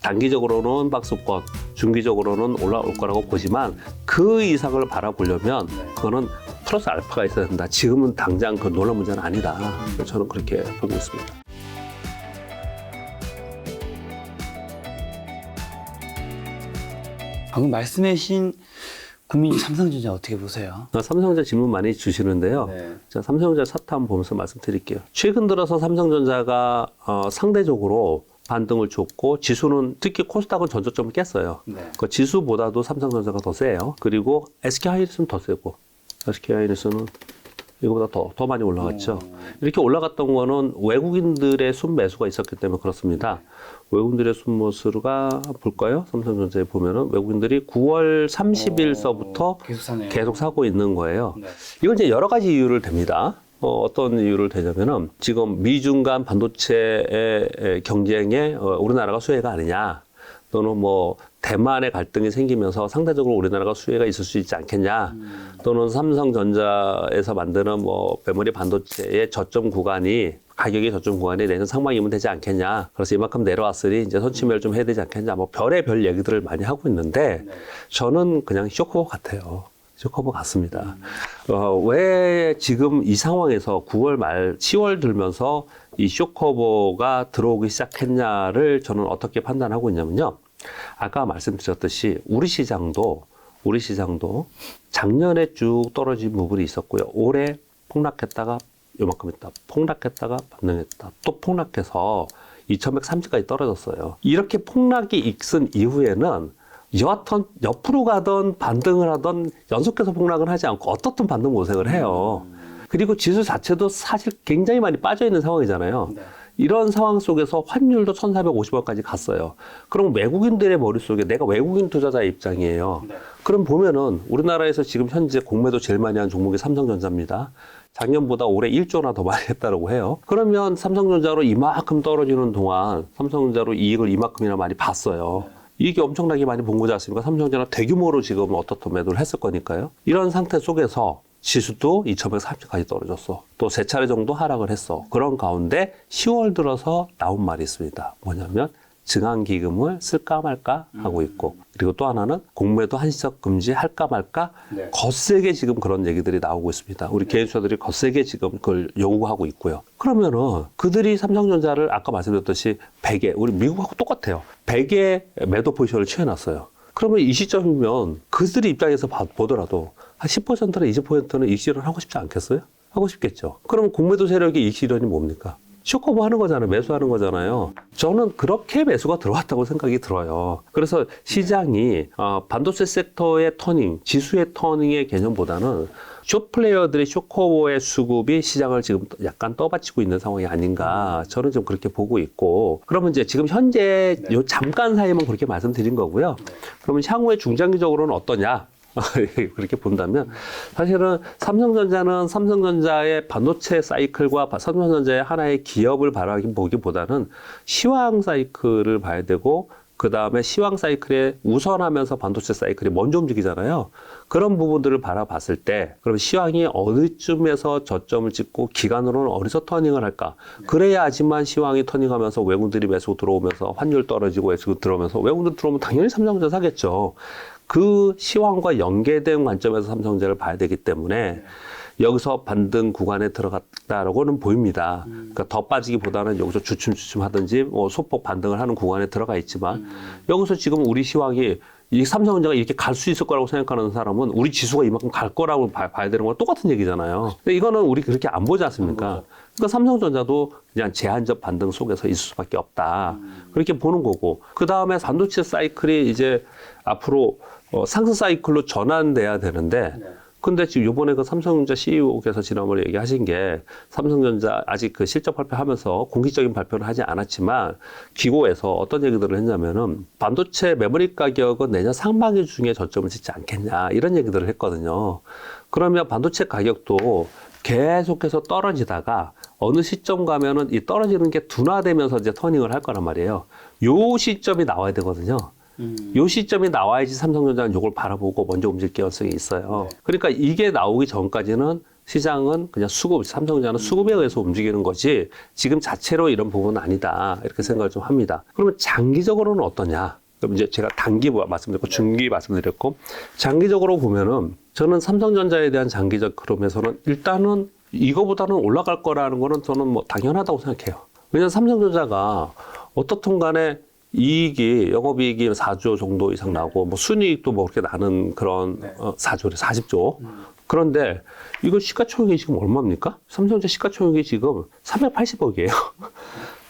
단기적으로는 박스권, 중기적으로는 올라올 거라고 보지만 그 이상을 바라보려면 그거는 플러스 알파가 있어야 된다. 지금은 당장 그 놀란 문제는 아니다. 저는 그렇게 보고 있습니다. 방금 말씀해 주신 국민 삼성전자 어떻게 보세요? 삼성전자 질문 많이 주시는데요. 네. 자, 삼성전자 차트 한번 보면서 말씀드릴게요. 최근 들어서 삼성전자가 상대적으로 반등을 줬고 지수는 특히 코스닥은 전저점을 깼어요. 네. 그 지수보다도 삼성전자가 더 세요. 그리고 SK하이닉스는 더 세고 SK하이닉스는 이거보다 더 많이 올라갔죠. 이렇게 올라갔던 거는 외국인들의 순매수가 있었기 때문에 그렇습니다. 외국인들의 순매수가 볼까요? 삼성전자에 보면은 외국인들이 9월 30일서부터 계속 사고 있는 거예요. 네. 이건 이제 여러 가지 이유를 댑니다. 어떤 이유를 대냐면은 지금 미중 간 반도체의 경쟁에 우리나라가 수혜가 아니냐, 또는 뭐 대만의 갈등이 생기면서 상대적으로 우리나라가 수혜가 있을 수 있지 않겠냐, 또는 삼성전자에서 만드는 뭐 메모리 반도체의 저점 구간이 가격의 저점 구간이 내년 상반기면 되지 않겠냐, 그래서 이만큼 내려왔으니 이제 선취매를 좀 해야 되지 않겠냐, 뭐 별의별 얘기들을 많이 하고 있는데 저는 그냥 쇼커버 같아요. 쇼커버 같습니다. 왜 지금 이 상황에서 9월 말 10월 들면서 이 쇼커버가 들어오기 시작했냐를 저는 어떻게 판단하고 있냐면요. 아까 말씀드렸듯이 우리 시장도 작년에 쭉 떨어진 부분이 있었고요. 올해 폭락했다가 요만큼 있다, 폭락했다가 반등했다, 또 폭락해서 2130까지 떨어졌어요. 이렇게 폭락이 있은 이후에는 여하튼 옆으로 가던 반등을 하던 연속해서 폭락을 하지 않고 어떻든 반등 모색을 해요. 그리고 지수 자체도 사실 굉장히 많이 빠져 있는 상황이잖아요. 네. 이런 상황 속에서 환율도 1450원까지 갔어요. 그럼 외국인들의 머릿속에 내가 외국인 투자자의 입장이에요. 네. 그럼 보면은 우리나라에서 지금 현재 공매도 제일 많이 한 종목이 삼성전자입니다. 작년보다 올해 1조나 더 많이 했다고 해요. 그러면 삼성전자로 이만큼 떨어지는 동안 삼성전자로 이익을 이만큼이나 많이 봤어요. 이익이 엄청나게 많이 본 거지 않습니까? 삼성전자는 대규모로 지금 어떻든 매도를 했을 거니까요. 이런 상태 속에서 지수도 2130까지 떨어졌어. 또 세 차례 정도 하락을 했어. 그런 가운데 10월 들어서 나온 말이 있습니다. 뭐냐면 증항기금을 쓸까 말까 하고 있고, 그리고 또 하나는 공매도 한시적 금지 할까 말까, 네. 거세게 지금 그런 얘기들이 나오고 있습니다. 우리 개인 투자들이 거세게 지금 그걸 요구하고 있고요. 그러면은 그들이 삼성전자를 아까 말씀드렸듯이 100에, 우리 미국하고 똑같아요. 100에 매도 포지션을 취해놨어요. 그러면 이 시점이면 그들의 입장에서 보더라도 한 10%나 20%는 익실을 하고 싶지 않겠어요? 하고 싶겠죠. 그러면 공매도 세력의 익실현이 뭡니까? 쇼커버 하는 거잖아요. 매수하는 거잖아요. 저는 그렇게 매수가 들어왔다고 생각이 들어요. 그래서 시장이 반도체 섹터의 터닝, 지수의 터닝의 개념보다는 숏플레이어들의 쇼커버의 수급이 시장을 지금 약간 떠받치고 있는 상황이 아닌가, 저는 좀 그렇게 보고 있고, 그러면 이제 지금 현재 요 잠깐 사이만 그렇게 말씀드린 거고요. 그러면 향후에 중장기적으로는 어떠냐? 그렇게 본다면 사실은 삼성전자는 삼성전자의 반도체 사이클과 삼성전자의 하나의 기업을 바라보기보다는 시황 사이클을 봐야 되고, 그 다음에 시황 사이클에 우선하면서 반도체 사이클이 먼저 움직이잖아요. 그런 부분들을 바라봤을 때 그럼 시황이 어디쯤에서 저점을 찍고 기간으로는 어디서 터닝을 할까? 그래야지만 시황이 터닝하면서 외국인들이 매수 들어오면서 환율 떨어지고 매수 들어오면서 외국인들 들어오면 당연히 삼성전자 사겠죠. 그 시황과 연계된 관점에서 삼성전자를 봐야 되기 때문에 여기서 반등 구간에 들어갔다라고는 보입니다. 그러니까 더 빠지기보다는 여기서 주춤주춤 하든지 뭐 소폭 반등을 하는 구간에 들어가 있지만 여기서 지금 우리 시황이 이 삼성전자가 이렇게 갈 수 있을 거라고 생각하는 사람은 우리 지수가 이만큼 갈 거라고 봐야 되는 건 똑같은 얘기잖아요. 근데 이거는 우리 그렇게 안 보지 않습니까? 그러니까 삼성전자도 그냥 제한적 반등 속에서 있을 수밖에 없다. 그렇게 보는 거고, 그 다음에 반도체 사이클이 이제 앞으로 상승 사이클로 전환돼야 되는데, 근데 지금 요번에 그 삼성전자 CEO께서 지난번에 얘기하신 게 삼성전자 아직 그 실적 발표하면서 공식적인 발표는 하지 않았지만 기고에서 어떤 얘기들을 했냐면은 반도체 메모리 가격은 내년 상반기 중에 저점을 찍지 않겠냐, 이런 얘기들을 했거든요. 그러면 반도체 가격도 계속해서 떨어지다가 어느 시점 가면은 이 떨어지는 게 둔화되면서 이제 터닝을 할 거란 말이에요. 요 시점이 나와야 되거든요. 요 시점이 나와야지 삼성전자는 이걸 바라보고 먼저 움직일 가능성이 있어요. 그러니까 이게 나오기 전까지는 시장은 그냥 수급, 삼성전자는 수급에 의해서 움직이는 거지 지금 자체로 이런 부분은 아니다. 이렇게 생각을 좀 합니다. 그러면 장기적으로는 어떠냐? 그럼 이제 제가 단기 말씀드렸고 중기 말씀드렸고 장기적으로 보면은 저는 삼성전자에 대한 장기적 흐름에서는 일단은 이거보다는 올라갈 거라는 거는 저는 뭐 당연하다고 생각해요. 왜냐하면 삼성전자가 어떻든 간에 이익이 영업이익이 4조 정도 이상 나고 뭐 순이익도 뭐 그렇게 나는 그런 4조래 40조. 그런데 이거 시가총액이 지금 얼마입니까? 삼성전자 시가총액이 지금 380억이에요.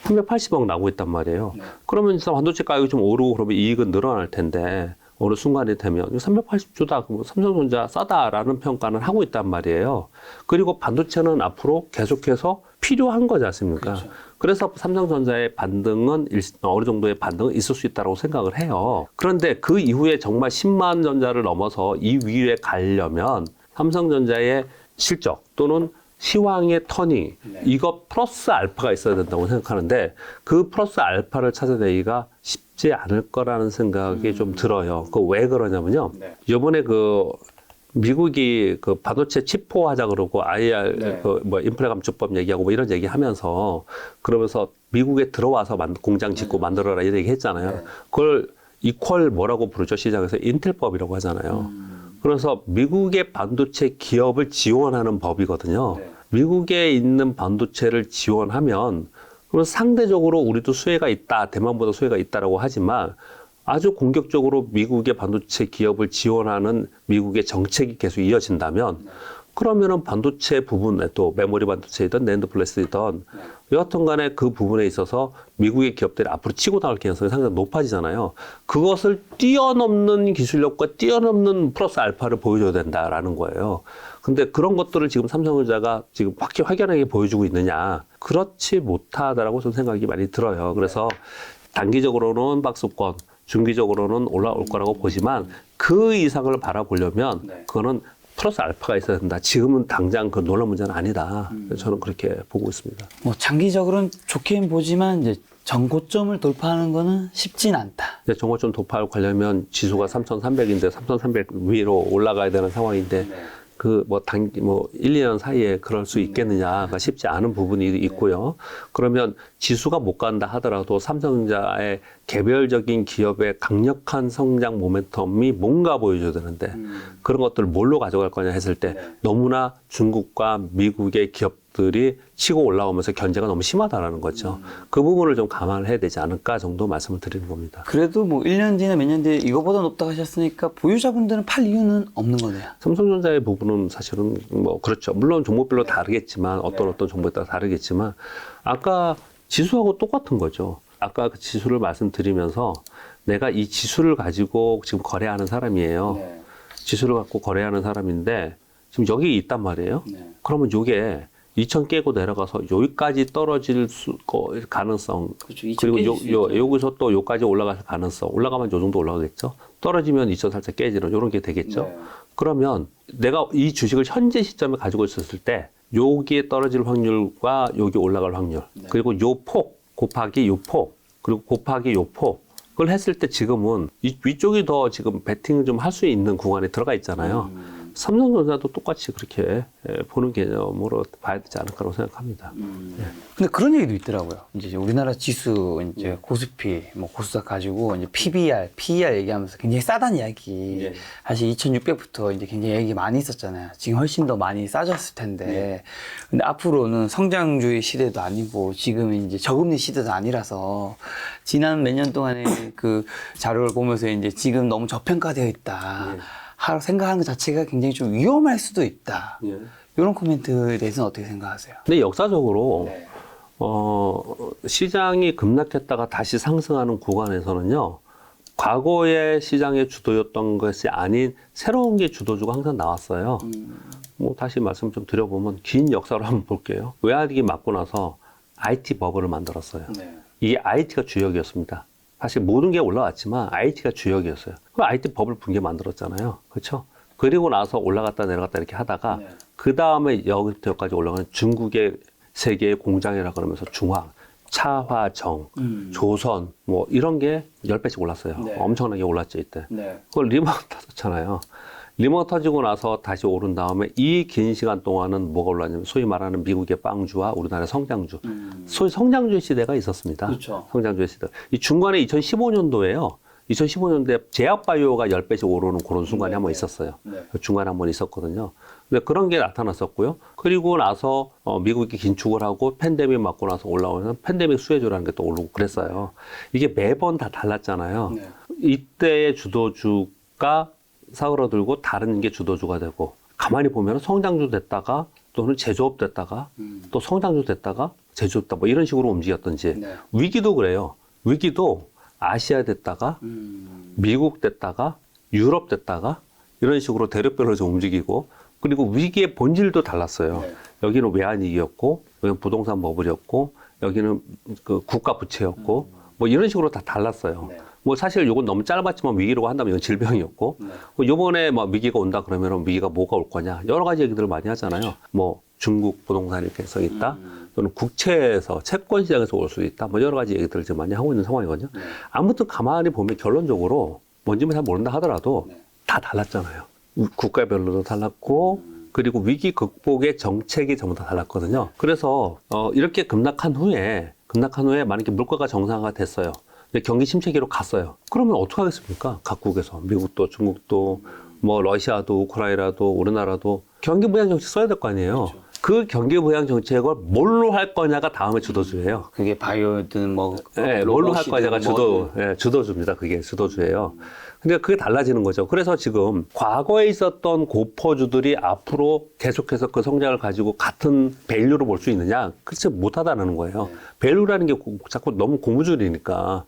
380억 나오고 있단 말이에요. 그러면 반도체 가격이 좀 오르고 그러면 이익은 늘어날 텐데 어느 순간이 되면 380조다. 그럼 삼성전자 싸다라는 평가는 하고 있단 말이에요. 그리고 반도체는 앞으로 계속해서 필요한 거지 않습니까? 그렇죠. 그래서 삼성전자의 반등은 어느 정도의 반등은 있을 수 있다고 생각을 해요. 그런데 그 이후에 정말 10만 전자를 넘어서 이 위에 가려면 삼성전자의 실적 또는 시황의 터닝 이거 플러스 알파가 있어야 된다고 생각하는데 그 플러스 알파를 찾아내기가 쉽지 않을 거라는 생각이 좀 들어요. 그 왜 그러냐면요. 이번에 그 미국이 그 반도체 칩포 하자 그러고 IR 그 뭐 인플레 감축법 얘기하고 뭐 이런 얘기 하면서 그러면서 미국에 들어와서 공장 짓고 만들어라 이런 얘기 했잖아요. 그걸 이퀄 뭐라고 부르죠? 시장에서 인텔법이라고 하잖아요. 그래서 미국의 반도체 기업을 지원하는 법이거든요. 미국에 있는 반도체를 지원하면 그러면 상대적으로 우리도 수혜가 있다. 대만보다 수혜가 있다라고 하지만 아주 공격적으로 미국의 반도체 기업을 지원하는 미국의 정책이 계속 이어진다면 그러면은 반도체 부분에 또 메모리 반도체이든 낸드 플래스이든 여하튼 간에 그 부분에 있어서 미국의 기업들이 앞으로 치고 나갈 가능성이 상당히 높아지잖아요. 그것을 뛰어넘는 기술력과 뛰어넘는 플러스 알파를 보여줘야 된다라는 거예요. 근데 그런 것들을 지금 삼성전자가 지금 확연하게 보여주고 있느냐? 그렇지 못하다라고 저는 생각이 많이 들어요. 그래서 단기적으로는 박스권, 중기적으로는 올라올 거라고 보지만 그 이상을 바라보려면 그거는 플러스 알파가 있어야 된다. 지금은 당장 그 놀란 문제는 아니다. 저는 그렇게 보고 있습니다. 뭐 장기적으로는 좋게는 보지만 이제 전고점을 돌파하는 거는 쉽진 않다. 이제 정고점 돌파하려면 지수가 3,300인데 3,300 위로 올라가야 되는 상황인데 그 뭐 1, 2년 사이에 그럴 수 있겠느냐가 쉽지 않은 부분이 있고요. 그러면 지수가 못 간다 하더라도 삼성전자의 개별적인 기업의 강력한 성장 모멘텀이 뭔가 보여줘야 되는데 그런 것들을 뭘로 가져갈 거냐 했을 때 너무나 중국과 미국의 기업들이 치고 올라오면서 견제가 너무 심하다라는 거죠. 그 부분을 좀 감안을 해야 되지 않을까 정도 말씀을 드리는 겁니다. 그래도 뭐 1년 뒤나 몇 년 뒤에 이거보다 높다고 하셨으니까 보유자분들은 팔 이유는 없는 거네요. 삼성전자의 부분은 사실은 뭐 그렇죠. 물론 종목별로 다르겠지만 어떤 종목에 따라 다르겠지만 아까 지수하고 똑같은 거죠. 아까 그 지수를 말씀드리면서 내가 이 지수를 가지고 지금 거래하는 사람이에요. 지수를 갖고 거래하는 사람인데 지금 여기 있단 말이에요. 그러면 이게 2,000 깨고 내려가서 여기까지 떨어질 가능성. 그렇죠. 그리고 여기서 또 여기까지 올라갈 가능성. 올라가면 요 정도 올라가겠죠. 떨어지면 2,000 살짝 깨지는 이런 게 되겠죠. 그러면 내가 이 주식을 현재 시점에 가지고 있었을 때 여기에 떨어질 확률과 여기 올라갈 확률. 그리고 요 폭 곱하기 요 폭. 그리고 곱하기 요 폭. 그걸 했을 때 지금은 위쪽이 더 지금 배팅을 좀 할 수 있는 구간에 들어가 있잖아요. 삼성전자도 똑같이 그렇게 보는 개념으로 봐야 되지 않을까라고 생각합니다. 근데 그런 얘기도 있더라고요. 이제 우리나라 지수, 이제 코스피, 뭐 코스닥 가지고 이제 PBR, PER 얘기하면서 굉장히 싸다는 이야기. 사실 2600부터 이제 굉장히 얘기 많이 있었잖아요. 지금 훨씬 더 많이 싸졌을 텐데. 근데 앞으로는 성장주의 시대도 아니고 지금 이제 저금리 시대도 아니라서 지난 몇 년 동안의 그 자료를 보면서 이제 지금 너무 저평가되어 있다. 생각하는 것 자체가 굉장히 좀 위험할 수도 있다. 이런 코멘트에 대해서는 어떻게 생각하세요? 근데 역사적으로 시장이 급락했다가 다시 상승하는 구간에서는요. 과거의 시장의 주도였던 것이 아닌 새로운 게 주도주가 항상 나왔어요. 뭐 다시 말씀 좀 드려보면 긴 역사로 한번 볼게요. 외환위기 맞고 나서 IT 버블을 만들었어요. 이게 IT가 주역이었습니다. 사실 모든 게 올라왔지만 IT가 주역이었어요. 그 IT 버블 붕괴 만들었잖아요. 그렇죠? 그리고 나서 올라갔다 내려갔다 이렇게 하다가 그 다음에 여기부터 여기까지 올라가는 중국의 세계의 공장이라 그러면서 중화, 차화정, 조선 뭐 이런 게 10배씩 올랐어요. 엄청나게 올랐죠 이때. 그걸 리바운드 탔었잖아요. 리먼 터지고 나서 다시 오른 다음에 이 긴 시간 동안은 뭐가 올랐냐면 소위 말하는 미국의 빵주와 우리나라의 성장주. 소위 성장주 시대가 있었습니다. 그렇죠. 성장주 시대. 이 중간에 2015년도에요. 2015년도에 제약바이오가 10배씩 오르는 그런 순간이 한번 있었어요. 중간에 한번 있었거든요. 근데 그런 게 나타났었고요. 그리고 나서 미국이 긴축을 하고 팬데믹 맞고 나서 올라오는 팬데믹 수혜주라는 게 또 오르고 그랬어요. 이게 매번 다 달랐잖아요. 이때의 주도주가 사그러들고 다른 게 주도주가 되고 가만히 보면 성장주 됐다가 또는 제조업 됐다가 또 성장주 됐다가 제조업 됐다 뭐 이런 식으로 움직였던지 위기도 그래요. 위기도 아시아 됐다가 미국 됐다가 유럽 됐다가 이런 식으로 대륙별로 좀 움직이고 그리고 위기의 본질도 달랐어요. 여기는 외환위기였고 여기는 부동산 버블이었고 여기는 그 국가 부채였고 뭐 이런 식으로 다 달랐어요. 뭐 사실 이건 너무 짧았지만 위기라고 한다면 이건 질병이었고 뭐 요번에 막 위기가 온다 그러면 위기가 뭐가 올 거냐 여러 가지 얘기들을 많이 하잖아요. 뭐 중국 부동산일 가능성이 있다 또는 국채에서 채권 시장에서 올 수도 있다 뭐 여러 가지 얘기들을 지금 많이 하고 있는 상황이거든요. 아무튼 가만히 보면 결론적으로 뭔지는 잘 모른다 하더라도 다 달랐잖아요. 국가별로도 달랐고 그리고 위기 극복의 정책이 전부 다 달랐거든요. 그래서 이렇게 급락한 후에 만약에 물가가 정상화가 됐어요. 근데 경기 침체기로 갔어요. 그러면 어떻게 하겠습니까? 각국에서 미국도 중국도 뭐 러시아도 우크라이나도 우리나라도 경기 부양 정책 써야 될 거 아니에요. 그 경기 부양 정책을 뭘로 할 거냐가 다음에 주도주예요. 그게 바이오든 뭐 네, 뭘로 할 거냐가 주도주입니다. 그게 주도주예요. 근데 그게 달라지는 거죠. 그래서 지금 과거에 있었던 고퍼주들이 앞으로 계속해서 그 성장을 가지고 같은 밸류로 볼 수 있느냐? 그렇지 못하다는 거예요. 밸류라는 게 자꾸 너무 고무줄이니까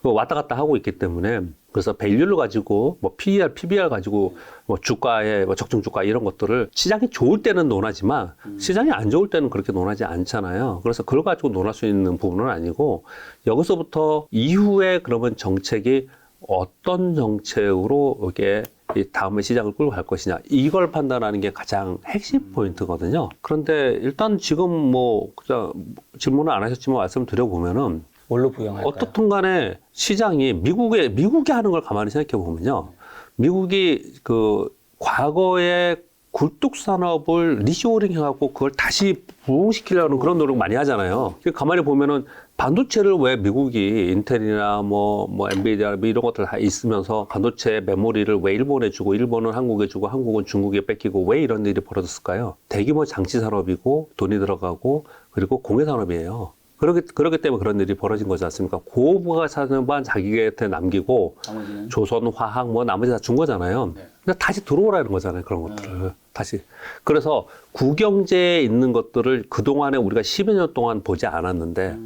왔다 갔다 하고 있기 때문에 그래서 밸류를 가지고 뭐 PER, PBR 가지고 뭐 주가의 뭐 적정 주가 이런 것들을 시장이 좋을 때는 논하지만 시장이 안 좋을 때는 그렇게 논하지 않잖아요. 그래서 그걸 가지고 논할 수 있는 부분은 아니고 여기서부터 이후에 그러면 정책이 어떤 정책으로 이게 다음에 시장을 끌고 갈 것이냐 이걸 판단하는 게 가장 핵심 포인트거든요. 그런데 일단 지금 뭐 그냥 질문을 안 하셨지만 말씀드려 보면은 뭘로 부양할까요? 어떻든 간에 시장이 미국이 하는 걸 가만히 생각해 보면요. 미국이 그 과거에 굴뚝 산업을 리쇼링 해갖고 그걸 다시 부흥시키려는 그런 노력 많이 하잖아요. 가만히 보면은 반도체를 왜 미국이 인텔이나 뭐 엔비디아 이런 것들 다 있으면서 반도체 메모리를 왜 일본에 주고 일본은 한국에 주고 한국은 중국에 뺏기고 왜 이런 일이 벌어졌을까요? 대규모 장치 산업이고 돈이 들어가고 그리고 공해 산업이에요. 그렇기 때문에 그런 일이 벌어진 거지 않습니까? 고부가 산업만 자기한테 남기고 나머지는? 조선, 화학 뭐 나머지 다 준 거잖아요. 근데 다시 들어오라는 거잖아요. 그런 것들을. 다시. 그래서 구경제에 있는 것들을 그동안에 우리가 10여 년 동안 보지 않았는데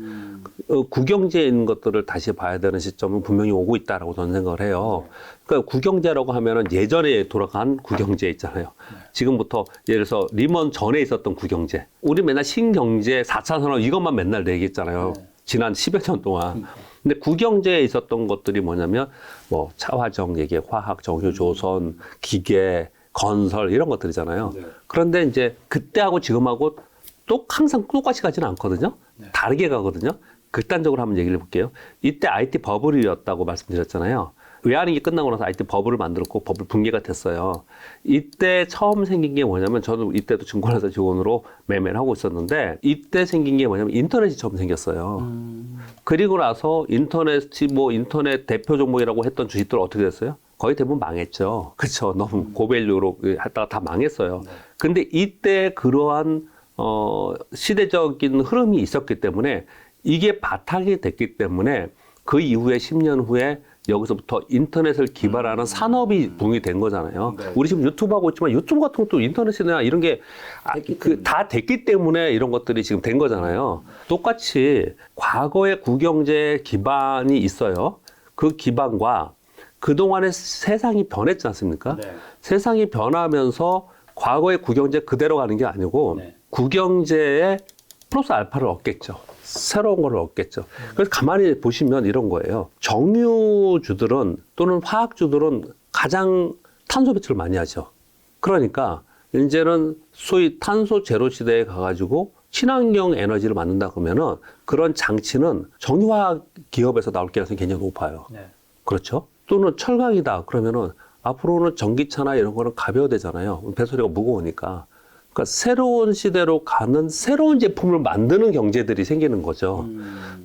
구경제에 있는 것들을 다시 봐야 되는 시점은 분명히 오고 있다라고 저는 생각을 해요. 그러니까 구경제라고 하면은 예전에 돌아간 구경제 있잖아요. 지금부터 예를 들어서 리먼 전에 있었던 구경제. 우리 맨날 신경제, 4차 산업 이것만 맨날 얘기했잖아요. 지난 10여 년 동안. 근데 구경제에 있었던 것들이 뭐냐면 뭐 차화정 얘기, 화학, 정유, 조선, 기계, 건설 이런 것들이잖아요. 그런데 이제 그때하고 지금하고 항상 똑같이 가지는 않거든요. 다르게 가거든요. 극단적으로 한번 얘기를 해볼게요. 이때 IT 버블이었다고 말씀드렸잖아요. 외환위기 끝나고 나서 IT 버블을 만들었고 버블 붕괴가 됐어요. 이때 처음 생긴 게 뭐냐면 저는 이때도 증권회사 직원으로 매매를 하고 있었는데 이때 생긴 게 뭐냐면 인터넷이 처음 생겼어요. 그리고 나서 인터넷 대표 종목이라고 했던 주식들 어떻게 됐어요? 거의 대부분 망했죠. 그렇죠. 너무 고밸류로 했다가 다 망했어요. 근데 이때 그러한 시대적인 흐름이 있었기 때문에 이게 바탕이 됐기 때문에 그 이후에 10년 후에 여기서부터 인터넷을 기반하는 산업이 붕이 된 거잖아요. 우리 지금 유튜브 하고 있지만 유튜브 같은 것도 인터넷이나 이런 게 다 됐기 때문에 이런 것들이 지금 된 거잖아요. 똑같이 과거의 구경제 기반이 있어요. 그 기반과 그동안의 세상이 변했지 않습니까? 세상이 변하면서 과거의 구경제 그대로 가는 게 아니고 구경제의 플러스 알파를 얻겠죠. 새로운 걸 얻겠죠. 그래서 가만히 보시면 이런 거예요. 정유주들은 또는 화학주들은 가장 탄소 배출을 많이 하죠. 그러니까 이제는 소위 탄소 제로 시대에 가가지고 친환경 에너지를 만든다 그러면은 그런 장치는 정유화학 기업에서 나올 가능성이 굉장히 높아요. 그렇죠? 또는 철강이다 그러면은 앞으로는 전기차나 이런 거는 가벼워되잖아요. 배터리가 무거우니까. 그러니까 새로운 시대로 가는 새로운 제품을 만드는 경제들이 생기는 거죠.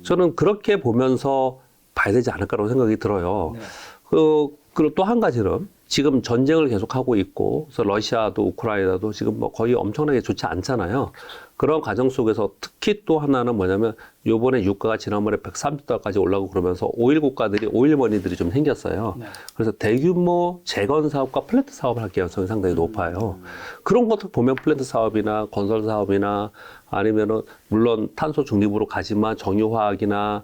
저는 그렇게 보면서 봐야 되지 않을까라고 생각이 들어요. 네. 그리고 또 한 가지는 지금 전쟁을 계속하고 있고, 그래서 러시아도 우크라이나도 지금 뭐 거의 엄청나게 좋지 않잖아요. 그런 과정 속에서 특히 또 하나는 뭐냐면 요번에 유가가 지난번에 130달러까지 올라가고 그러면서 오일 국가들이 오일 머니들이 좀 생겼어요. 네. 그래서 대규모 재건 사업과 플랜트 사업을 할 가능성이 상당히 높아요. 그런 것들 보면 플랜트 사업이나 건설 사업이나 아니면은 물론 탄소 중립으로 가지만 정유화학이나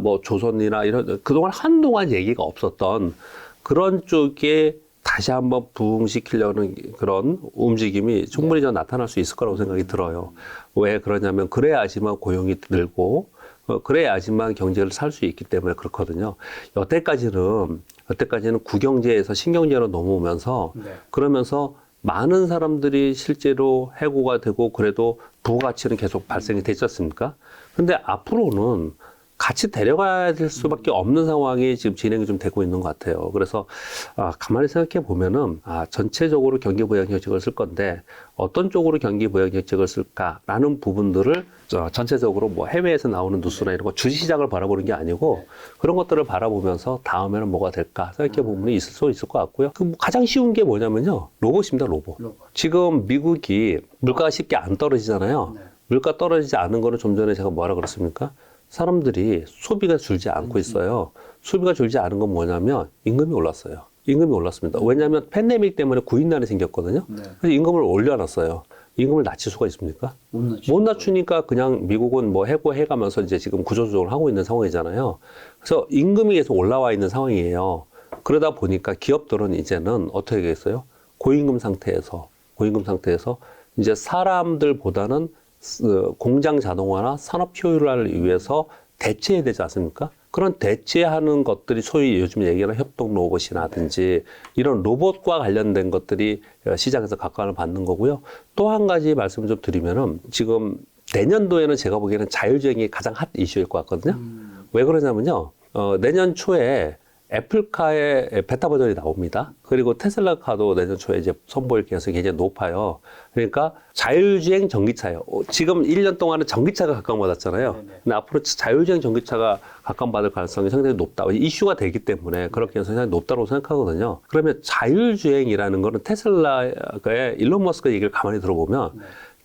뭐 조선이나 이런 그동안 한동안 얘기가 없었던 그런 쪽에 다시 한번 부흥시키려는 그런 움직임이 충분히 좀 나타날 수 있을 거라고 생각이 들어요. 왜 그러냐면 그래야지만 고용이 늘고 그래야지만 경제를 살 수 있기 때문에 그렇거든요. 여태까지는 구경제에서 신경제로 넘어오면서 네. 그러면서 많은 사람들이 실제로 해고가 되고 그래도 부가치는 계속 발생이 되지 않습니까? 근데 앞으로는 같이 데려가야 될 수밖에 없는 상황이 지금 진행이 좀 되고 있는 것 같아요. 그래서 가만히 생각해 보면은 전체적으로 경기 부양 정책을 쓸 건데 어떤 쪽으로 경기 부양 정책을 쓸까라는 부분들을 전체적으로 뭐 해외에서 나오는 뉴스나 이런 거 주식시장을 바라보는 게 아니고 그런 것들을 바라보면서 다음에는 뭐가 될까 생각해 보면 있을 수 있을 것 같고요. 그 가장 쉬운 게 뭐냐면요, 로봇입니다, 로봇. 지금 미국이 물가가 쉽게 안 떨어지잖아요. 물가 떨어지지 않은 거는 좀 전에 제가 뭐라 그랬습니까? 사람들이 소비가 줄지 않고 있어요. 소비가 줄지 않은 건 뭐냐면 임금이 올랐어요. 임금이 올랐습니다. 왜냐하면 팬데믹 때문에 구인난이 생겼거든요. 네. 그래서 임금을 올려놨어요. 임금을 낮출 수가 있습니까? 못 낮추니까 그냥 미국은 뭐 해고해가면서 이제 지금 구조조정을 하고 있는 상황이잖아요. 그래서 임금이 계속 올라와 있는 상황이에요. 그러다 보니까 기업들은 이제는 어떻게 하겠어요? 고임금 상태에서 이제 사람들보다는 공장 자동화나 산업 효율화를 위해서 대체해야 되지 않습니까? 그런 대체하는 것들이 소위 요즘 얘기하는 협동 로봇이라든지 이런 로봇과 관련된 것들이 시장에서 각광을 받는 거고요. 또 한 가지 말씀을 좀 드리면은 지금 내년도에는 제가 보기에는 자율주행이 가장 핫 이슈일 것 같거든요. 왜 그러냐면요. 내년 초에 애플카의 베타 버전이 나옵니다. 그리고 테슬라카도 내년 초에 이제 선보일 가능성이 굉장히 높아요. 그러니까 자율주행 전기차예요. 지금 1년 동안은 전기차가 각광받았잖아요. 근데 앞으로 자율주행 전기차가 각광받을 가능성이 상당히 높다. 이슈가 되기 때문에 그럴 가능성이 상당히 높다고 생각하거든요. 그러면 자율주행이라는 거는 테슬라의 일론 머스크 얘기를 가만히 들어보면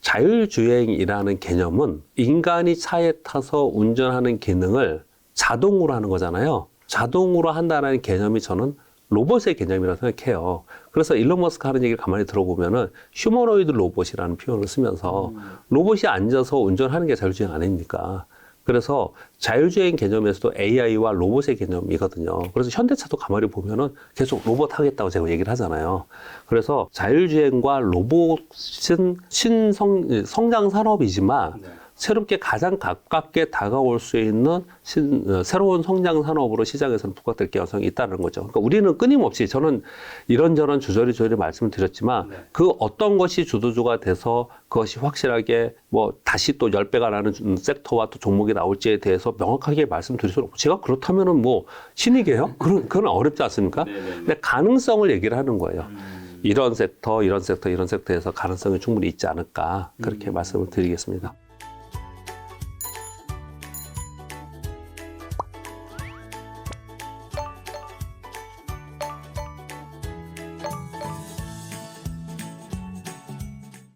자율주행이라는 개념은 인간이 차에 타서 운전하는 기능을 자동으로 하는 거잖아요. 자동으로 한다는 개념이 저는 로봇의 개념이라고 생각해요. 그래서 일론 머스크 하는 얘기를 가만히 들어보면은 휴머노이드 로봇이라는 표현을 쓰면서 로봇이 앉아서 운전하는 게 자율주행 아닙니까? 그래서 자율주행 개념에서도 AI와 로봇의 개념이거든요. 그래서 현대차도 가만히 보면은 계속 로봇 하겠다고 제가 얘기를 하잖아요. 그래서 자율주행과 로봇은 성장 산업이지만 새롭게 가장 가깝게 다가올 수 있는 새로운 성장 산업으로 시장에서는 부각될 가능성이 있다는 거죠. 그러니까 우리는 끊임없이 저는 이런저런 주저리 말씀을 드렸지만 그 어떤 것이 주도주가 돼서 그것이 확실하게 뭐 다시 또 10배가 나는 섹터와 또 종목이 나올지에 대해서 명확하게 말씀드릴 수는 없고 제가 그렇다면은 뭐 신이게요? 그건 어렵지 않습니까? 근데 가능성을 얘기를 하는 거예요. 이런 섹터에서 가능성이 충분히 있지 않을까 그렇게 말씀을 드리겠습니다.